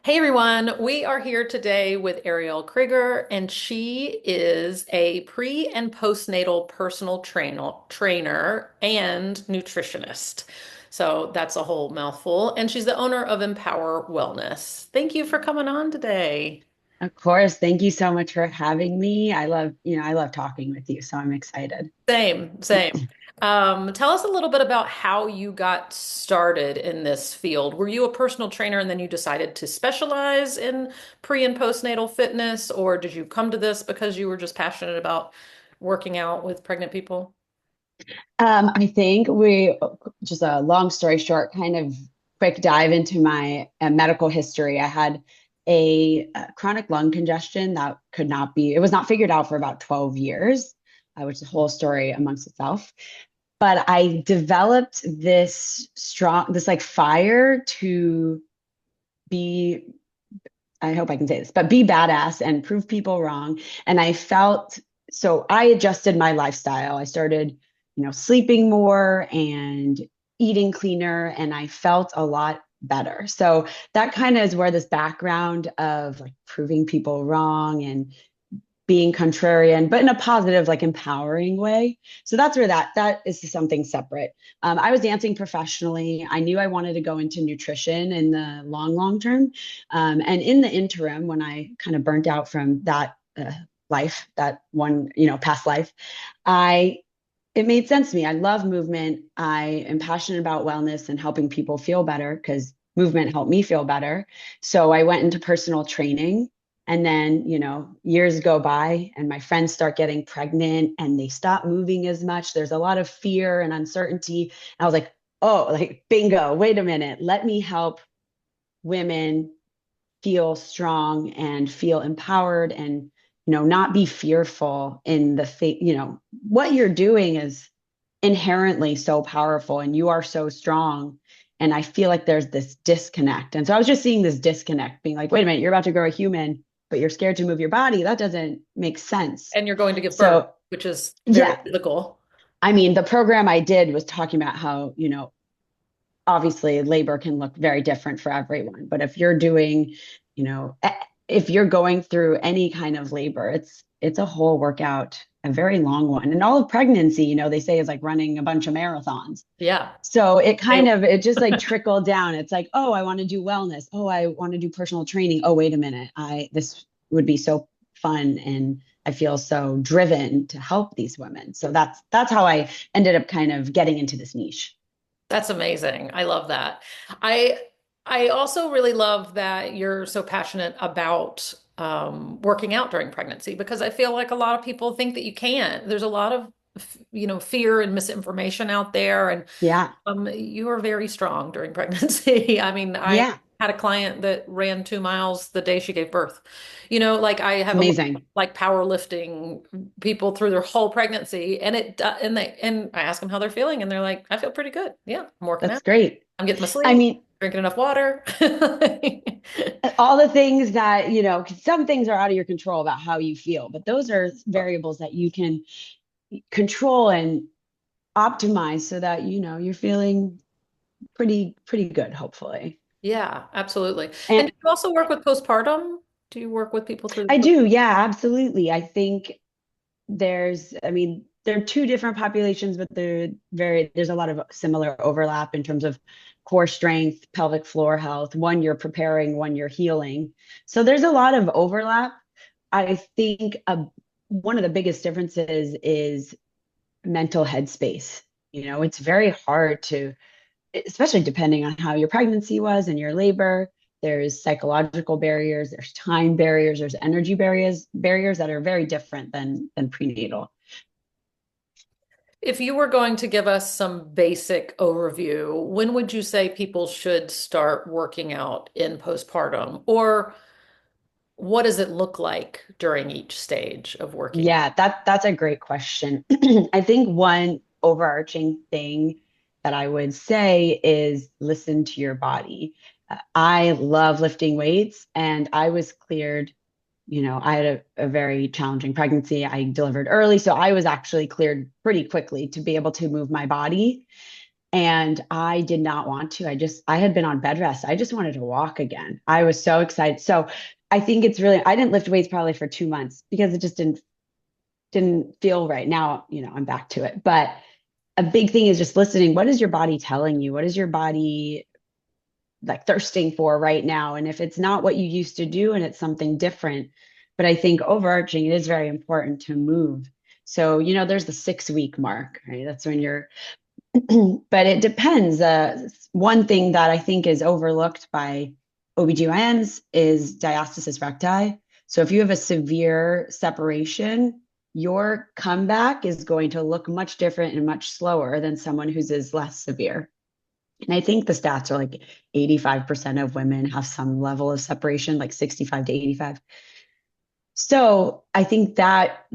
Hey everyone, we are here today with Arielle Creager, and she is a pre and postnatal personal trainer and nutritionist. So that's a whole mouthful. And she's the owner of Empower Wellness. Thank you for coming on today. Of course. Thank you so much for having me. I love talking with you, so I'm excited. Same, same. Tell us a little bit about how you got started in this field. Were you a personal trainer and then you decided to specialize in pre and postnatal fitness, or did you come to this because you were just passionate about working out with pregnant people? I think just a long story short, kind of quick dive into my medical history. I had chronic lung congestion that it was not figured out for about 12 years, which is a whole story amongst itself. But I developed this like fire to be I hope I can say this, but be badass and prove people wrong. And I adjusted my lifestyle. I started, sleeping more and eating cleaner, and I felt a lot better. So that kind of is where this background of like proving people wrong and being contrarian, but in a positive, like empowering way. So that's where that is something separate. I was dancing professionally. I knew I wanted to go into nutrition in the long term. And in the interim, when I kind of burnt out from that life, that one, past life, I it made sense to me. I love movement. I am passionate about wellness and helping people feel better because movement helped me feel better. So I went into personal training. And then, years go by and my friends start getting pregnant and they stop moving as much. There's a lot of fear and uncertainty. And I was like, oh, like bingo, wait a minute. Let me help women feel strong and feel empowered and not be fearful in what you're doing is inherently so powerful and you are so strong. And I feel like there's this disconnect. And so I was just seeing this disconnect, being like, wait a minute, you're about to grow a human, but you're scared to move your body. That doesn't make sense. And you're going to give birth, So which is very yeah, physical. I mean, the program I did was talking about how, obviously labor can look very different for everyone. But if you're doing, you know, e- if you're going through any kind of labor, it's a whole workout, a very long one. And all of pregnancy, they say is like running a bunch of marathons. Yeah. So They- it just like trickled down. It's like, oh, I want to do wellness. Oh, I want to do personal training. Oh, wait a minute. This would be so fun and I feel so driven to help these women. So that's how I ended up kind of getting into this niche. That's amazing. I love that. I I also really love that you're so passionate about working out during pregnancy because I feel like a lot of people think that you can't. There's a lot of fear and misinformation out there, and Yeah. you are very strong during pregnancy. I mean, I Yeah. had a client that ran 2 miles the day she gave birth. Like I It's have a lot of amazing. like powerlifting people through their whole pregnancy, and and I ask them how they're feeling, and they're like, I feel pretty good. Yeah, I'm working That's out. great. I'm getting my I sleep, mean, drinking enough water. all the things that, 'cause some things are out of your control about how you feel, but those are variables that you can control and optimize so that, you're feeling pretty good, hopefully. Yeah, absolutely. And And do you also work with postpartum? Do you work with people through the I post? do, yeah, absolutely. I think I mean, they're two different populations, but there's a lot of similar overlap in terms of core strength, pelvic floor health. One you're preparing, one you're healing. So there's a lot of overlap. I think one of the biggest differences is mental headspace. It's very hard especially depending on how your pregnancy was and your labor. There's psychological barriers, there's time barriers, there's energy barriers that are very different than prenatal. If you were going to give us some basic overview, when would you say people should start working out in postpartum? Or what does it look like during each stage of working? Yeah, that's a great question. I think one overarching thing that I would say is listen to your body. I love lifting weights, and I was cleared. I had a very challenging pregnancy. I delivered early, so I was actually cleared pretty quickly to be able to move my body. And I did not want to. I had been on bed rest. I just wanted to walk again. I was so excited. So I think it's really, I didn't lift weights probably for 2 months because it just didn't feel right. Now, I'm back to it. But a big thing is just listening. What is your body telling you? What is your body like thirsting for right now? And if it's not what you used to do and it's something different, but I think overarching, it is very important to move. So, there's the 6 week mark, right? That's when you're, but it depends. One thing that I think is overlooked by OBGYNs is diastasis recti. So if you have a severe separation, your comeback is going to look much different and much slower than someone whose is less severe. And I think the stats are like 85% of women have some level of separation, like 65 to 85. So I think that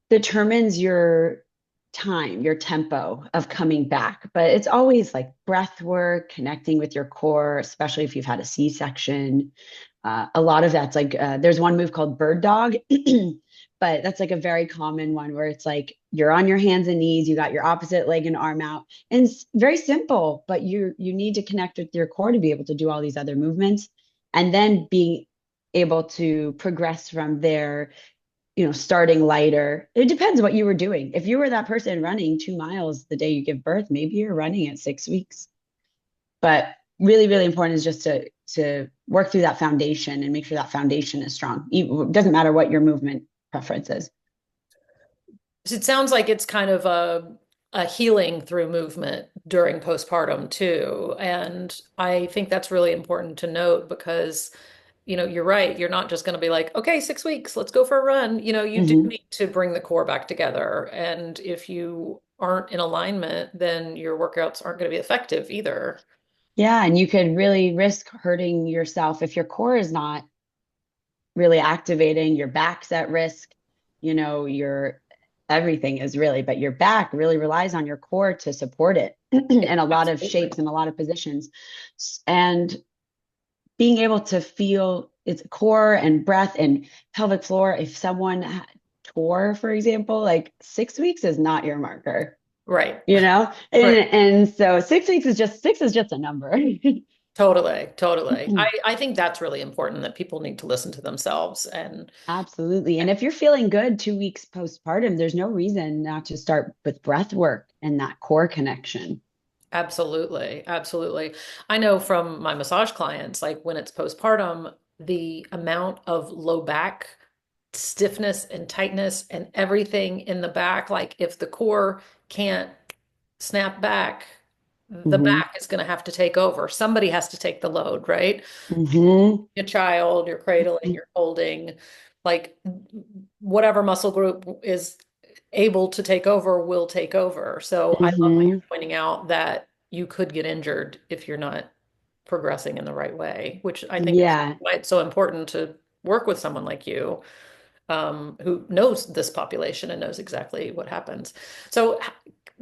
determines your time, your tempo of coming back. But it's always like breath work, connecting with your core, especially if you've had a C-section. A lot of that's like, there's one move called bird dog, but that's like a very common one where it's like you're on your hands and knees, you got your opposite leg and arm out. And it's very simple, but you need to connect with your core to be able to do all these other movements. And then being able to progress from there, starting lighter. It depends what you were doing. If you were that person running 2 miles the day you give birth, maybe you're running at 6 weeks. But really, really important is just to work through that foundation and make sure that foundation is strong. It doesn't matter what your movement preference is. It sounds like it's kind of a healing through movement during postpartum too. And I think that's really important to note because, you're right. You're not just going to be like, okay, 6 weeks, let's go for a run. You do Hmm. need to bring the core back together. And if you aren't in alignment, then your workouts aren't going to be effective either. Yeah, and you could really risk hurting yourself if your core is not really activating, your back's at risk, your everything is really, but your back really relies on your core to support it in a lot of Absolutely. shapes and a lot of positions. And being able to feel its core and breath and pelvic floor, if someone tore, for example, like 6 weeks is not your marker, Right. and Right. and so 6 weeks is just six is just a number. Totally. Totally. I think that's really important that people need to listen to themselves and Absolutely. And if you're feeling good 2 weeks postpartum, there's no reason not to start with breath work and that core connection. absolutely. Absolutely. I know from my massage clients, like when it's postpartum, the amount of low back stiffness and tightness and everything in the back, like if the core can't snap back, the Hmm. back is going to have to take over. Somebody has to take the load, right? Hmm. A child, you're cradling, you're holding, like whatever muscle group is able to take over will take over. So I love that you're Hmm. pointing out that you could get injured if you're not progressing in the right way, which I think is Yeah. why it's so important to work with someone like you, who knows this population and knows exactly what happens. So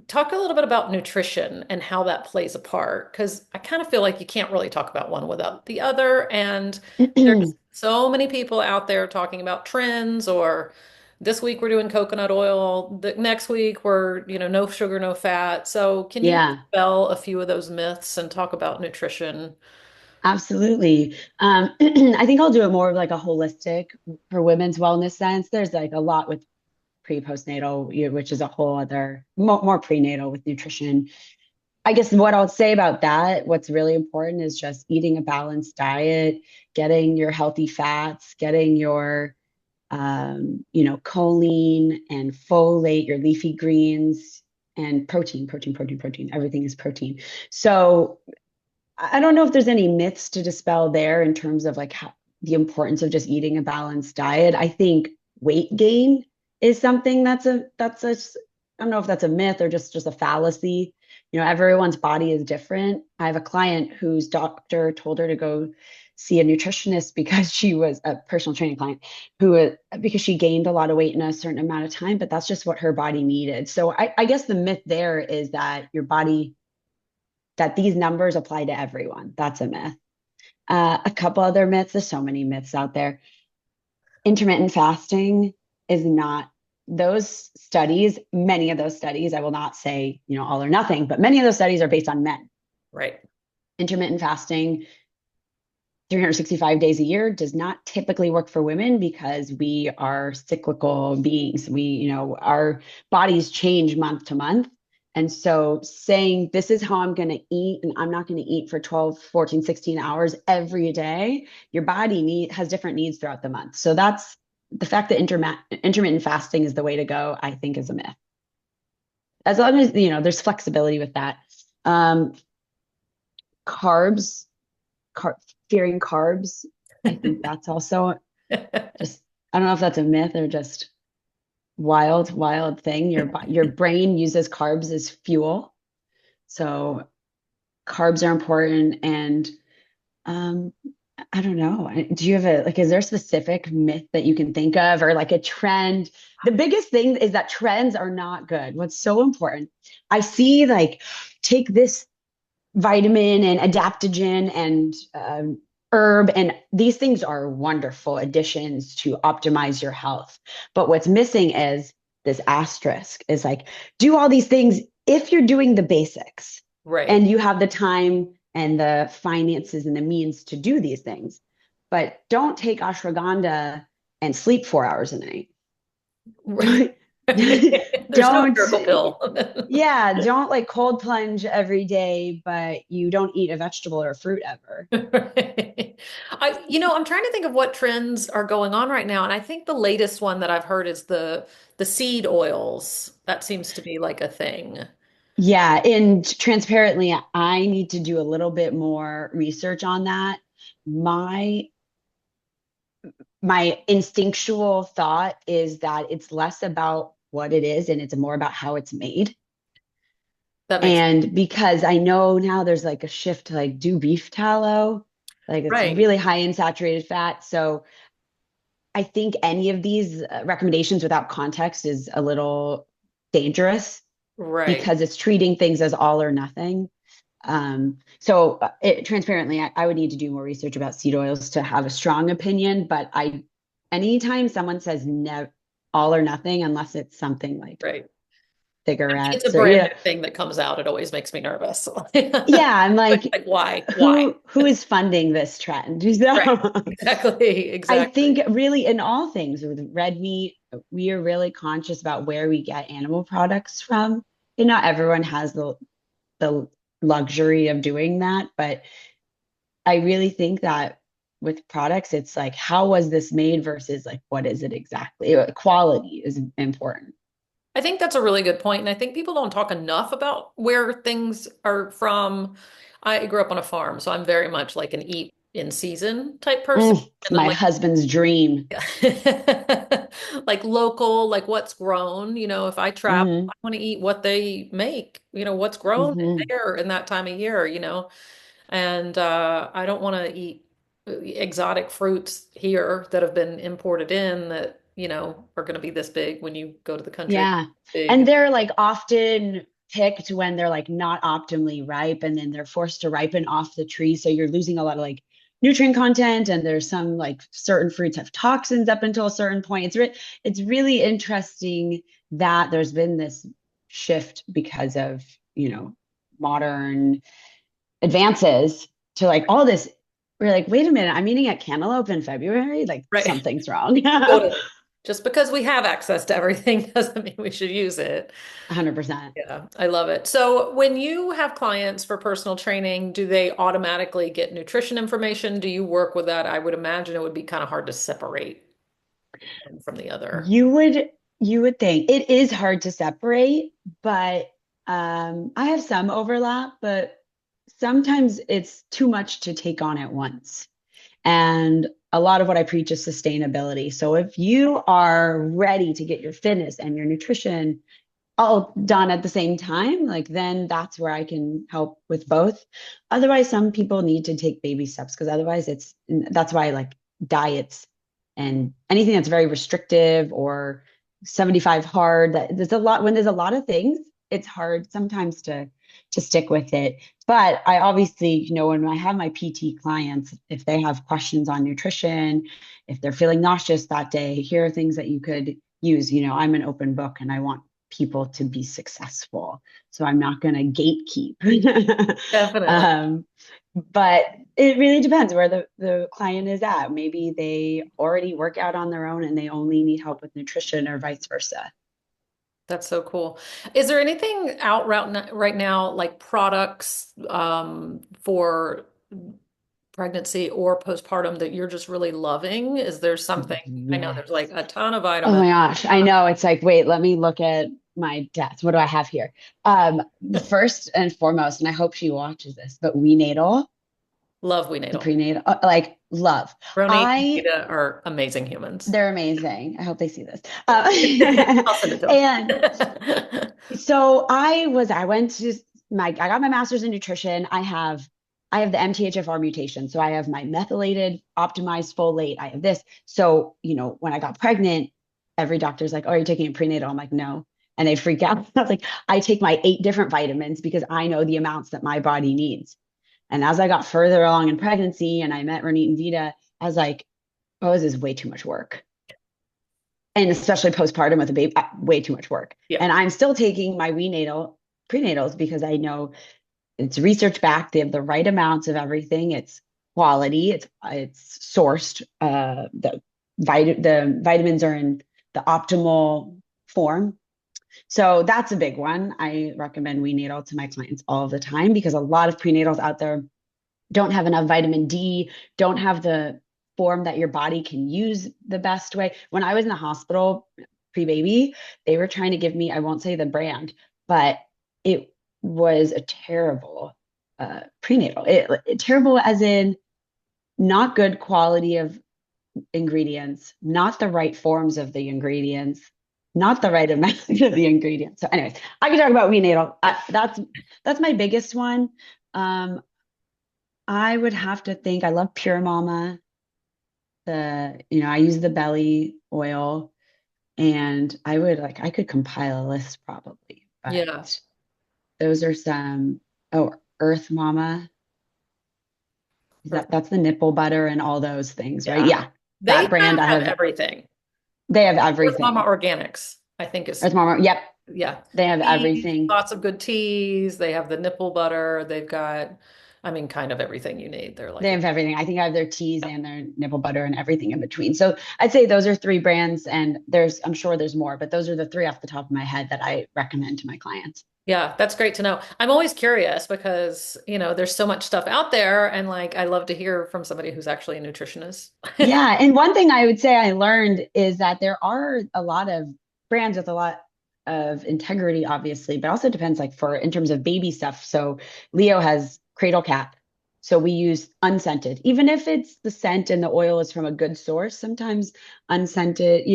talk a little bit about nutrition and how that plays a part, because I kind of feel like you can't really talk about one without the other. And there's so many people out there talking about trends or this week we're doing coconut oil, the next week we're, no sugar, no fat. So can you Yeah, dispel a few of those myths and talk about nutrition? absolutely. I think I'll do it more of like a holistic for women's wellness sense. There's like a lot with pre-postnatal, which is a whole other more prenatal with nutrition. I guess what I'll say about that, what's really important is just eating a balanced diet, getting your healthy fats, getting your choline and folate, your leafy greens, and protein, protein, protein, protein. Everything is protein. So I don't know if there's any myths to dispel there in terms of like the importance of just eating a balanced diet. I think weight gain is something I don't know if that's a myth or just a fallacy. Everyone's body is different. I have a client whose doctor told her to go see a nutritionist because she was a personal training client because she gained a lot of weight in a certain amount of time, but that's just what her body needed. So I guess the myth there is that that these numbers apply to everyone. That's a myth. A couple other myths. There's so many myths out there. Intermittent fasting is not. those studies, many of those studies, I will not say, all or nothing, but many of those studies are based on men. Right. Intermittent fasting 365 days a year does not typically work for women because we are cyclical beings. Our bodies change month to month. And so saying this is how I'm going to eat and I'm not going to eat for 12, 14, 16 hours every day, your body has different needs throughout the month. So that's the fact that intermittent fasting is the way to go, I think is a myth. As long as, there's flexibility with that. Um, carbs, fearing carbs. I think that's also just, I don't know if that's a myth or just wild thing. Your brain uses carbs as fuel. So carbs are important. And um, I don't know. Do you have is there a specific myth that you can think of or like a trend? The biggest thing is that trends are not good. What's so important? I see take this vitamin and adaptogen and herb. And these things are wonderful additions to optimize your health. But what's missing is this asterisk is do all these things if you're doing the basics Right. and you have the time and the finances and the means to do these things. But don't take ashwagandha and sleep 4 hours a night. Right. There's no Don't miracle pill. yeah, don't cold plunge every day, but you don't eat a vegetable or a fruit ever. Right. I'm trying to think of what trends are going on right now, and I think the latest one that I've heard is the seed oils. That seems to be like a thing. Yeah, and transparently, I need to do a little bit more research on that. My my instinctual thought is that it's less about what it is and it's more about how it's made. That makes And because I know now there's a shift to do beef tallow, it's right. really high in saturated fat. So I think any of these recommendations without context is a little dangerous Right. because it's treating things as all or nothing. Transparently, I would need to do more research about seed oils to have a strong opinion. But anytime someone says all or nothing, unless it's something like Right. It's a cigarettes or brand new thing that comes out. It always makes me nervous. yeah, I'm Like, why? Why? who is funding this trend? Right. So Exactly. I Exactly. think really in all things with red meat, we are really conscious about where we get animal products from. And not everyone has the luxury of doing that, but I really think that with products, it's how was this made versus what is it exactly? Quality is important. I think that's a really good point, and I think people don't talk enough about where things are from. I grew up on a farm, so I'm very much like an eat in season type person. And then My husband's dream. like local, like what's grown, if I travel, Hmm I want to eat what they make, what's grown hmm there in that time of year. And I don't want to eat exotic fruits here that have been imported in that, are going to be this big when you go to the country. Yeah. And Big. they're often picked when they're not optimally ripe and then they're forced to ripen off the tree. So you're losing a lot of nutrient content and there's some certain fruits have toxins up until a certain point. It's really interesting that there's been this shift because of, modern advances to all this. We're wait a minute, I'm eating a cantaloupe in February. Right. Something's wrong. Totally. Just because we have access to everything doesn't mean we should use it. 100%. Yeah, I love it. So when you have clients for personal training, do they automatically get nutrition information? Do you work with that? I would imagine it would be kind of hard to separate one from the other. You would think it is hard to separate, but I have some overlap, but sometimes it's too much to take on at once. And a lot of what I preach is sustainability. So if you are ready to get your fitness and your nutrition all done at the same time, then that's where I can help with both. Otherwise, some people need to take baby steps because otherwise that's why I like diets and anything that's very restrictive or 75 hard. That there's a lot when there's a lot of things, it's hard sometimes to stick with it. But I obviously, when I have my PT clients, if they have questions on nutrition, if they're feeling nauseous that day, here are things that you could use. I'm an open book and I want people to be successful. So I'm not going to gatekeep. Definitely. um, but it really depends where the client is at. Maybe they already work out on their own and they only need help with nutrition or vice versa. That's so cool. Is there anything out right now, like products for pregnancy or postpartum that you're just really loving? Is there something? I know there's like Yes. a ton of Oh vitamins. my gosh. I know. It's like, wait, let me look at my desk. What do I have here? First and foremost, and I hope she watches this, but we natal, Love we the natal. prenatal, like love. Roni and I Vita are amazing humans. They're amazing. I hope they see this. I'll send it to And them. so I went to I got my master's in nutrition. I have the MTHFR mutation. So I have my methylated, optimized folate. I have this. So, when I got pregnant, every doctor's like, "Oh, are you taking a prenatal?" I'm like, "No." And they freak out. I was like, I take my 8 different vitamins because I know the amounts that my body needs. And as I got further along in pregnancy and I met Ronit and Vita, I was like, "Oh, this is way too much work." And especially postpartum with a baby, way too much work. Yeah. And I'm still taking my prenatals because I know it's research backed. They have the right amounts of everything. It's quality. It's sourced. The vitamins are in the optimal form. So that's a big one. I recommend we natal to my clients all the time because a lot of prenatals out there don't have enough vitamin D, don't have the form that your body can use the best way. When I was in the hospital pre-baby, they were trying to give me, I won't say the brand, but it was a terrible prenatal. Terrible as in not good quality of ingredients, not the right forms of the ingredients, not the right amount of the ingredients. So, anyways, I can talk about prenatal. That's my biggest one. Um, I would have to think I love Pure Mama. I use the belly oil and I could compile a list probably, Yeah. but those are some, oh, Earth Mama. Earth- That's the nipple butter and all those things, right? Yeah. Yeah. They That kind brand of I have have, everything. they have Earth Mama everything. Organics, I think is, Earth Mama, yep, yeah. they have Teas, everything. lots of good teas. They have the nipple butter. They've got, I mean, kind of everything you need. They're like They a, have everything. I think I have their teas and their nipple butter and everything in between. So I'd say those are 3 brands, and I'm sure there's more, but those are the 3 off the top of my head that I recommend to my clients. yeah, that's great to know. I'm always curious because, there's so much stuff out there and like I love to hear from somebody who's actually a nutritionist. Yeah. And one thing I would say I learned is that there are a lot of brands with a lot of integrity, obviously, but also depends like in terms of baby stuff. So Leo has Cradle Cap. So we use unscented, even if it's the scent and the oil is from a good source, sometimes unscented,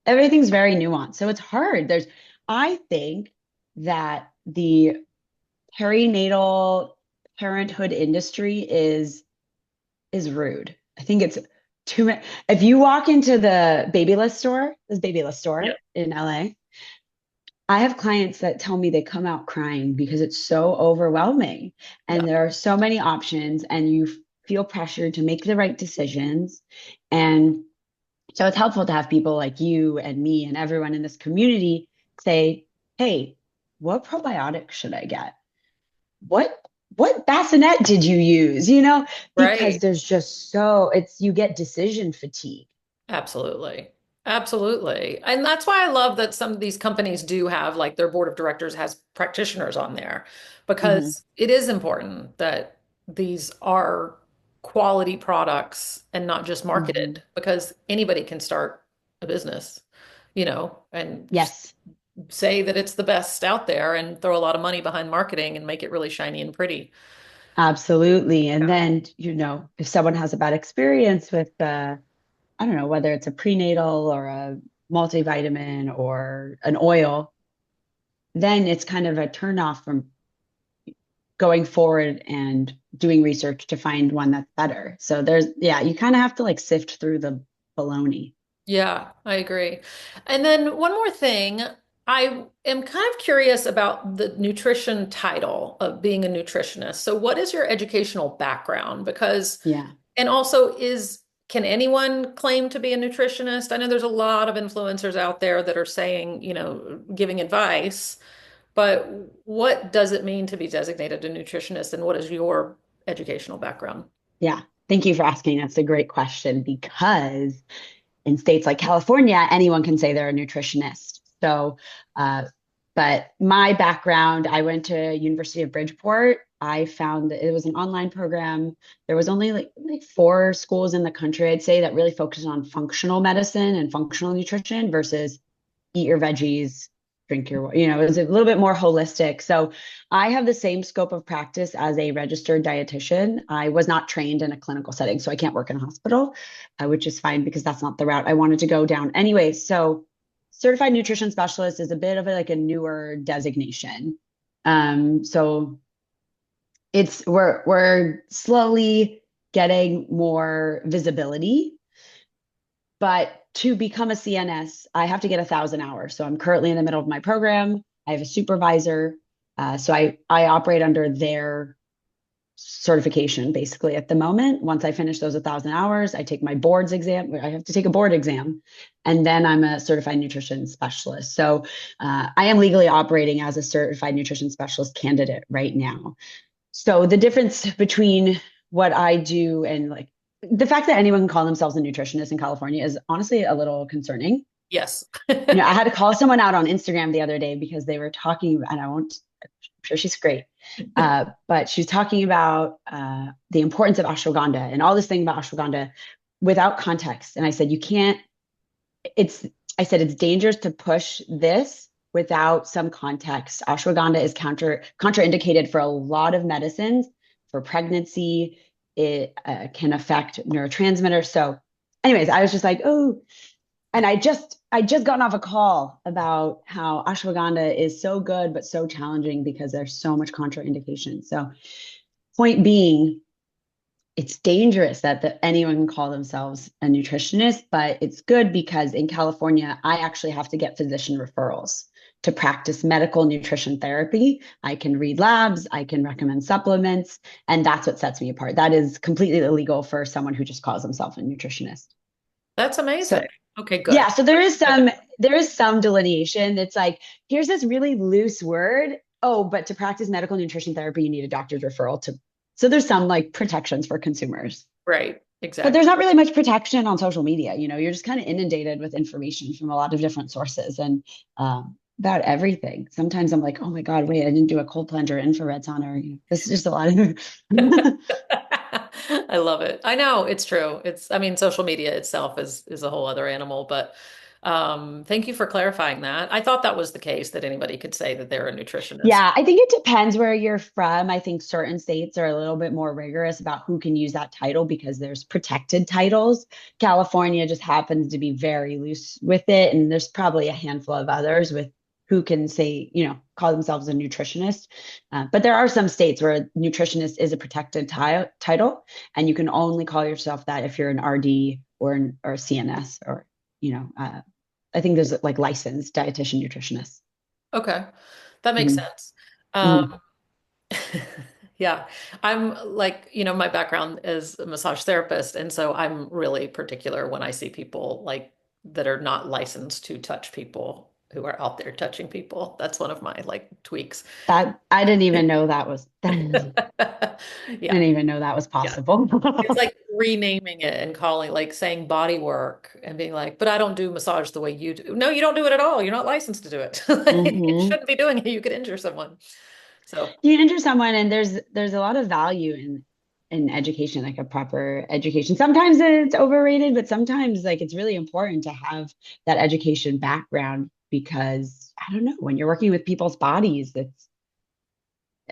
everything's very nuanced. So it's hard. I think that the perinatal parenthood industry is rude. I think it's too much. If you walk into the this Babyless Yeah. store in LA, I have clients that tell me they come out crying because it's so overwhelming Yeah. and there are so many options and you feel pressured to make the right decisions. And so it's helpful to have people like you and me and everyone in this community say, "Hey, what probiotic should I get? what what bassinet did you use?" Because Right. there's just you get decision fatigue. Absolutely. Absolutely. And that's why I love that some of these companies do have like their board of directors has practitioners on there Hmm. because it is important that these are quality products and not just Hmm. marketed because anybody can start a business, and Yes, say that it's the best out there and throw a lot of money behind marketing and make it really shiny and pretty. absolutely. And Yeah. then if someone has a bad experience with I don't know, whether it's a prenatal or a multivitamin or an oil, then it's kind of a turnoff from going forward and doing research to find one that's better. So yeah, you kind of have to like sift through the baloney. Yeah, I agree. And then one more thing, I am kind of curious about the nutrition title of being a nutritionist. So what is your educational background? Because, Yeah. and also can anyone claim to be a nutritionist? I know there's a lot of influencers out there that are saying, giving advice, but what does it mean to be designated a nutritionist, and what is your educational background? Yeah. Thank you for asking. That's a great question because in states like California, anyone can say they're a nutritionist. So, uh, but my background, I went to University of Bridgeport. I found that it was an online program. There was only like four schools in the country, I'd say, that really focused on functional medicine and functional nutrition versus eat your veggies, drink your, it was a little bit more holistic. So I have the same scope of practice as a registered dietitian. I was not trained in a clinical setting, so I can't work in a hospital, which is fine because that's not the route I wanted to go down. Anyway, so certified nutrition specialist is a bit of like a newer designation. So we're slowly getting more visibility, but to become a CNS, I have to get 1,000 hours. So I'm currently in the middle of my program. I have a supervisor. So I operate under their certification basically at the moment. Once I finish those 1,000 hours, I take my boards exam. I have to take a board exam, and then I'm a certified nutrition specialist. So I am legally operating as a certified nutrition specialist candidate right now. So the difference between what I do and like the fact that anyone can call themselves a nutritionist in California is honestly a little concerning. Yes. I had to call someone out on Instagram the other day because they were talking, and I'm sure she's great, but she was talking about the importance of ashwagandha and all this thing about ashwagandha without context. And I said, you can't, it's, I said, it's dangerous to push this without some context. Ashwagandha is contraindicated for a lot of medicines for pregnancy. It can affect neurotransmitters. So, anyways, I was just like, oh, and I just gotten off a call about how ashwagandha is so good but so challenging because there's so much contraindication. So, point being, it's dangerous that anyone can call themselves a nutritionist, but it's good because in California, I actually have to get physician referrals to practice medical nutrition therapy. I can read labs, I can recommend supplements, and that's what sets me apart. That is completely illegal for someone who just calls himself a nutritionist. That's amazing. So Okay, good. yeah, so there is some delineation. It's like, here's this really loose word. Oh, but to practice medical nutrition therapy, you need a doctor's referral to. So there's some like protections for consumers. Right, But exactly. there's not really much protection on social media. You're just kind of inundated with information from a lot of different sources and about everything. Sometimes I'm like, oh my God, wait, I didn't do a cold plunge or infrared sauna. This is just a lot of. I love it. I know it's true. I mean, social media itself is a whole other animal, but thank you for clarifying that. I thought that was the case that anybody could say that they're a nutritionist. Yeah, I think it depends where you're from. I think certain states are a little bit more rigorous about who can use that title because there's protected titles. California just happens to be very loose with it. And there's probably a handful of others with who can say, call themselves a nutritionist. But there are some states where nutritionist is a protected title, and you can only call yourself that if you're an RD or a CNS or, I think there's like licensed dietitian nutritionist. Okay, that makes Mhm. sense. Mhm. Yeah, I'm like, my background is a massage therapist, and so I'm really particular when I see people like that are not licensed to touch people who are out there touching people. That's one of my like tweaks. That I didn't even know that was I Yeah, didn't even know that was yeah. possible. It's like renaming it and calling, like saying body work and being like, but I don't do massage the way you do. No, you don't do it at all. You're not licensed to do it. Like, you Hmm. shouldn't be doing it. You could injure someone. So, You injure someone, and there's a lot of value in education, like a proper education. Sometimes it's overrated, but sometimes like it's really important to have that education background because I don't know, when you're working with people's bodies, it's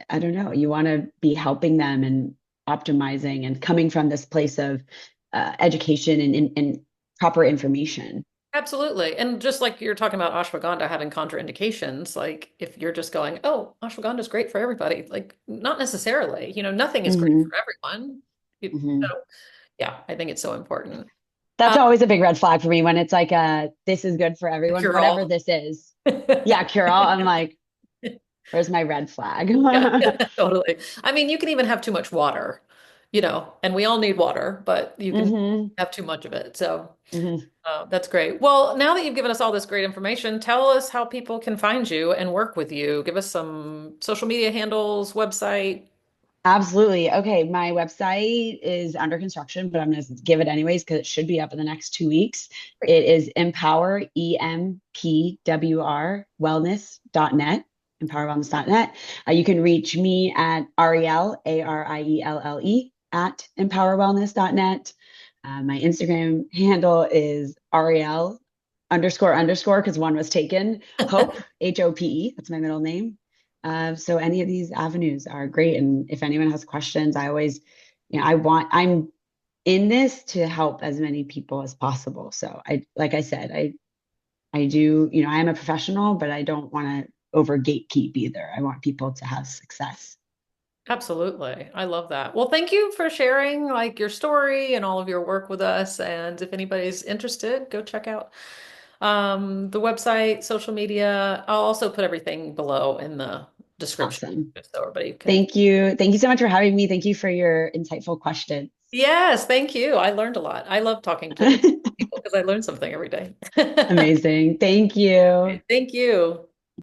I don't know, you want to be helping them and optimizing and coming from this place of education and proper information. absolutely. And just like you're talking about ashwagandha having contraindications, like if you're just going, oh, ashwagandha is great for everybody, like not necessarily, nothing is great Hmm. for everyone. Hmm. So, yeah, I think it's so important. That's Um, always a big red flag for me when it's like, this is good for the everyone, cure whatever all. this is. Yeah, cure all. I'm like, where's my red flag? Yeah, totally. I mean, you can even have too much water and we all need water, but you can Hmm. have too much of it. So Hmm. that's great. Well, now that you've given us all this great information, tell us how people can find you and work with you. Give us some social media handles, website. Absolutely. Okay, my website is under construction, but I'm going to give it anyways because it should be up in the next 2 weeks. Great. It is empower, EMPWR, wellness.net, empowerwellness.net. You can reach me at Arielle, Arielle, at empowerwellness.net. My Instagram handle is Arielle __ because one was taken. Hope, HOPE, that's my middle name. So any of these avenues are great. And if anyone has questions, I always, I'm in this to help as many people as possible. So like I said, I do, I am a professional, but I don't want to over gatekeep either. I want people to have success. Absolutely. I love that. Well, thank you for sharing like your story and all of your work with us. And if anybody's interested, go check out the website, social media. I'll also put everything below in the description Awesome. just so everybody can. Thank you. Thank you so much for having me. Thank you for your insightful questions. Yes, thank you. I learned a lot. I love talking to people because I learn something every day. Amazing. Thank you. Thank you.